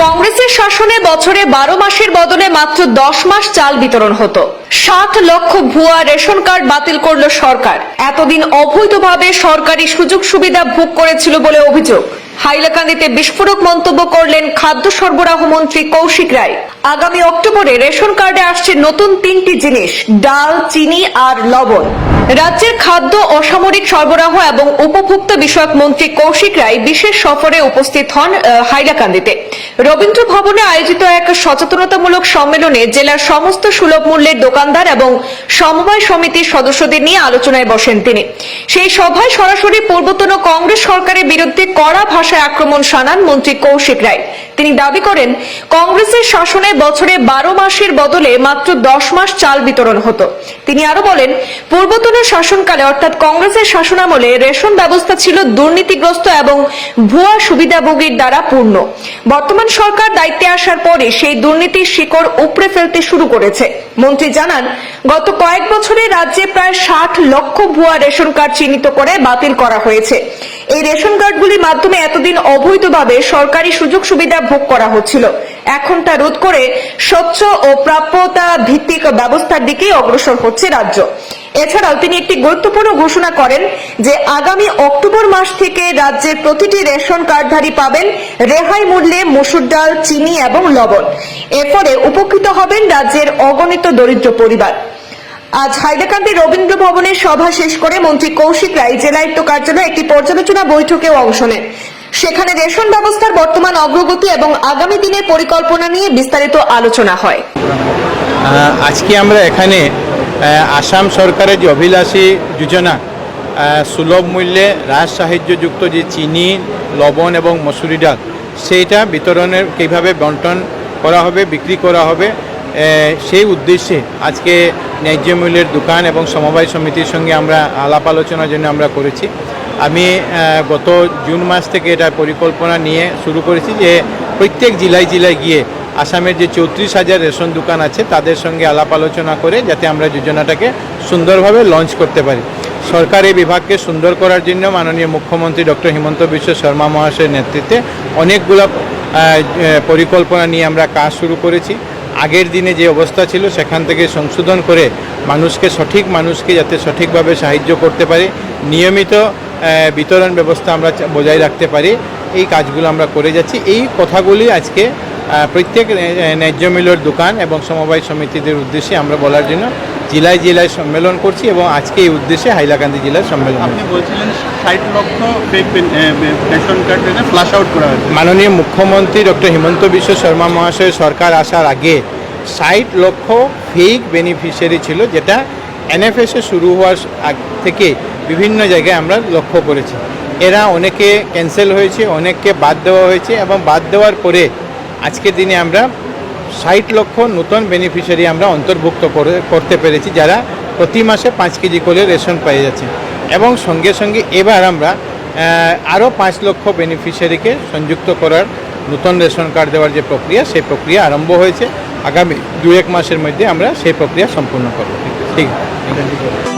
কংগ্রেসের শাসনে বছরে 12 মাসের বদলে মাত্র 10 মাস চাল বিতরণ হতো। 60 লক্ষ ভুয়া রেশন কার্ড বাতিল করল সরকার। এতদিন অবৈধভাবে সরকারি সুযোগ সুবিধা ভোগ করেছিল বলে অভিযোগ। হাইলাকান্দিতে বিস্ফোরক মন্তব্য করলেন খাদ্য সরবরাহ মন্ত্রী কৌশিক রায়। আগামী অক্টোবরে রেশন কার্ডে আসছে নতুন 3টি জিনিস, ডাল, চিনি আর লবণ। রাজ্যের খাদ্য, অসামরিক সরবরাহ এবং উপভোক্তা বিষয়ক মন্ত্রী কৌশিক রায় বিশেষ সফরে উপস্থিত হন হাইলাকান্দিতে। রবীন্দ্র ভবনে আয়োজিত এক সচেতনতামূলক সম্মেলনে জেলার সমস্ত সুলভ মূল্যের দোকানদার এবং সমবায় সমিতির সদস্যদের নিয়ে আলোচনায় বসেন তিনি। সেই সভায় সরাসরি পূর্বতন কংগ্রেস সরকারের বিরুদ্ধে কড়া ভাষায় আক্রমণ শানান মন্ত্রী কৌশিক রায়। তিনি দাবি করেন, কংগ্রেসের শাসনে বছরে 12 মাসের বদলে মাত্র 10 মাস চাল বিতরণ হতো। তিনি আরো বলেন, পূর্বতন শাসনকালে অর্থাৎ কংগ্রেসের শাসনামলে রেশন ব্যবস্থা ছিল দুর্নীতিগ্রস্ত এবং ভুয়া সুবিধাভোগীর দ্বারা পূর্ণ। বর্তমান সরকার দায়িত্বে আসার পরে সেই দুর্নীতির শিকড় উপড়ে ফেলতে শুরু করেছে। মন্ত্রী জানান, গত কয়েক বছরে রাজ্যে প্রায় 60 লক্ষ ভুয়া রেশন কার্ড চিহ্নিত করে বাতিল করা হয়েছে। এই রেশন কার্ডগুলির মাধ্যমে এতদিন অবৈধভাবে সরকারি সুযোগ সুবিধা ভোগ করা হচ্ছিল। এখন তা রোধ করে স্বচ্ছ ও প্রাপ্যতা ভিত্তিক ব্যবস্থার দিকেই অগ্রসর হচ্ছে রাজ্য। এছাড়াও তিনি একটি গুরুত্বপূর্ণ ঘোষণা করেন যে আগামী অক্টোবর মাস থেকে রাজ্যের প্রতিটি রেশন কার্ডধারী পাবেন রেহাই মূল্যে মসুর ডাল, চিনি এবং লবণ। এর ফলে উপকৃত হবেন রাজ্যের অগণিত দরিদ্র পরিবার। আজ হাইলাকান্দি রবীন্দ্র ভবনের সভা শেষ করে মন্ত্রী কৌশিক রায় জেলায়ুক্ত কার্যালয়ে একটি পর্যালোচনা বৈঠকেও অংশ নেন। সেখানে রেশন ব্যবস্থার বর্তমান অগ্রগতি এবং আগামী দিনের পরিকল্পনা নিয়ে বিস্তারিত আলোচনা হয়। আজকে আমরা এখানে আসাম সরকারের যে অভিলাষী যোজনা, সুলভ মূল্যে রাজ সাহায্যযুক্ত যে চিনি, লবণ এবং মসুরি ডাল, সেইটা বিতরণের কীভাবে বন্টন করা হবে, বিক্রি করা হবে, সেই উদ্দেশ্যে আজকে ন্যায্য মূল্যের দোকান এবং সমবায় সমিতির সঙ্গে আমরা আলাপ আলোচনার জন্য আমরা করেছি। আমি গত জুন মাস থেকে এটা পরিকল্পনা নিয়ে শুরু করেছি যে প্রত্যেক জেলায় জেলায় গিয়ে আসামের যে 34,000 রেশন দোকান আছে তাদের সঙ্গে আলাপ আলোচনা করে যাতে আমরা যোজনাটাকে সুন্দরভাবে লঞ্চ করতে পারি। সরকার এই বিভাগকে সুন্দর করার জন্য মাননীয় মুখ্যমন্ত্রী ডক্টর হিমন্ত বিশ্ব শর্মা মহাশয়ের নেতৃত্বে অনেকগুলো পরিকল্পনা নিয়ে আমরা কাজ শুরু করেছি। আগের দিনে যে অবস্থা ছিল সেখান থেকে সংশোধন করে মানুষকে যাতে সঠিকভাবে সাহায্য করতে পারি, নিয়মিত বিতরণ ব্যবস্থা আমরা বজায় রাখতে পারি, এই কাজগুলো আমরা করে যাচ্ছি। এই কথাগুলি আজকে প্রত্যেক ন্যায্য মূল্যের দোকান এবং সমবায় সমিতিদের উদ্দেশ্যে আমরা বলার জন্য জেলায় জেলায় সম্মেলন করছি এবং আজকে এই উদ্দেশ্যে হাইলাকান্দি জেলার সম্মেলন। আপনি বলছিলেন 60 লক্ষ fake ration card flush out করা হয়েছে। মাননীয় মুখ্যমন্ত্রী ডক্টর হিমন্ত বিশ্ব শর্মা মহাশয় সরকার আসার আগে 60 লক্ষ ফেক বেনিফিশিয়ারি ছিল, যেটা এনএফএসে শুরু হওয়ার আগ থেকে বিভিন্ন জায়গায় আমরা লক্ষ্য করেছি। এরা অনেকে ক্যান্সেল হয়েছে, অনেককে বাদ দেওয়া হয়েছে এবং বাদ দেওয়ার পরে আজকের দিনে আমরা 60 লক্ষ নতুন বেনিফিশিয়ারি আমরা অন্তর্ভুক্ত করতে পেরেছি, যারা প্রতি মাসে 5 কেজি করে রেশন পেয়ে যাচ্ছে। এবং সঙ্গে সঙ্গে এবার আমরা আরও 5 লক্ষ বেনিফিশিয়ারিকে সংযুক্ত করার, নতুন রেশন কার্ড দেওয়ার যে প্রক্রিয়া, সেই প্রক্রিয়া আরম্ভ হয়েছে। আগামী 2-1 মাসের মধ্যে আমরা সেই প্রক্রিয়া সম্পূর্ণ করব। ঠিক আছে।